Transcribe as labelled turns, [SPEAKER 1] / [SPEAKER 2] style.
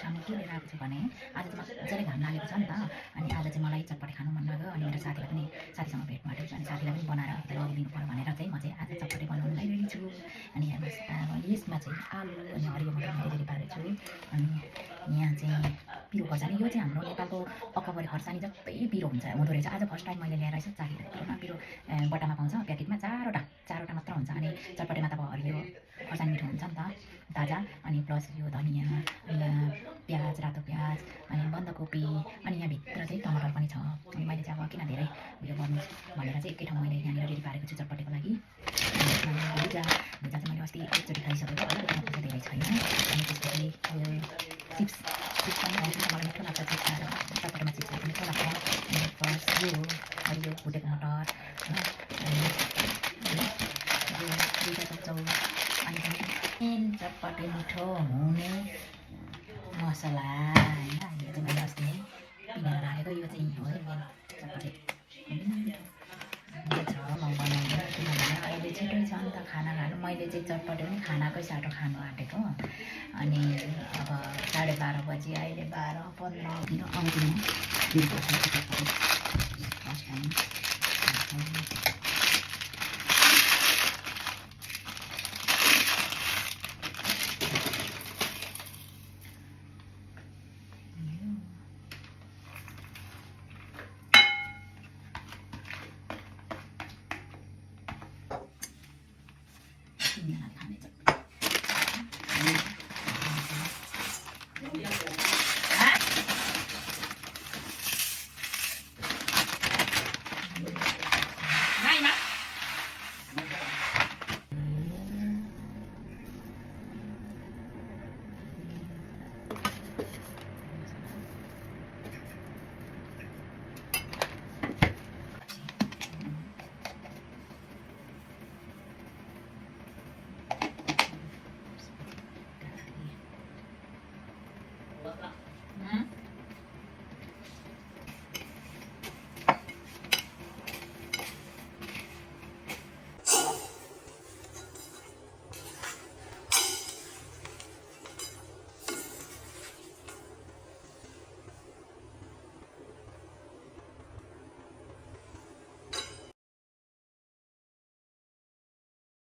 [SPEAKER 1] सामु के लिएर आएको छु भने आज चाहिँ मजाले घाम लागेको छ नि त अनि आज चाहिँ मलाई चटपटे खानु मन लाग्यो अनि मेरो साथीलाई पनि साथीसँग भेट माटेको छु अनि साथीलाई पनि बनाएर लगिदिनु पर्यो भनेर चाहिँ म चाहिँ आज चटपटे बनाउनु लागिरहेको छु अनि हेर्नुहोस् यसमा चाहिँ आलु अनि हरियो मटर धेरै पारेको छु अनि यहाँ चाहिँ पिरो खोर्सानी यो चाहिँ हाम्रो नेपालको अक्काबरी खोर्सानी जस्तै पिरो हुँदो रहेछ आज फर्स्ट टाइम मैले ल्याएर यसो चाखेको पिरो बट्टामा पाउँछ प्याकेटमा चारवटा मात्र हुन्छ अनि चटपटेमा त अब हरियो खोर्सानी मिठो हुन्छ नि त ताजा अनि प्लस यो धनियाँ अनि प्याज रातो प्याज अनि बन्दाकोपी अनि यहाँभित्र चाहिँ टमाटर पनि छ अनि मैले चाहिँ अब किन धेरै उयो गर्नु भनेर चाहिँ एकै ठाउँ मैले यहाँनिर रेडी पारेको छु चटपटेको लागि भुजा चाहिँ मैले अस्ति एकचोटि खाइसकेको अलिकति धेरै छैन अनि त्यसपछि चिप्स पनि खान्छु मलाई मिठो लाग्छ चिप्स खाएर चटपटेमा चिप्स खाएको मिठो लाग्छ अनि प्लस यो हरियो भुटेको मटर दुईवटा सक्छौँ अनि मेन चटपटे मिठो हुने मसला होइन यो चाहिँ मैले अस्ति नै पिनेर राखेको यो चाहिँ हो मेन चटपटे छ म बनाउँदैन किनभने अहिले छिटै छ नि त खाना खानु मैले चाहिँ चटपटे पनि खानाकै साटो खानु आँटेको अनि अब 12:30 बजी अहिले 12:15 आउँदिनँ फर्स्ट टाइम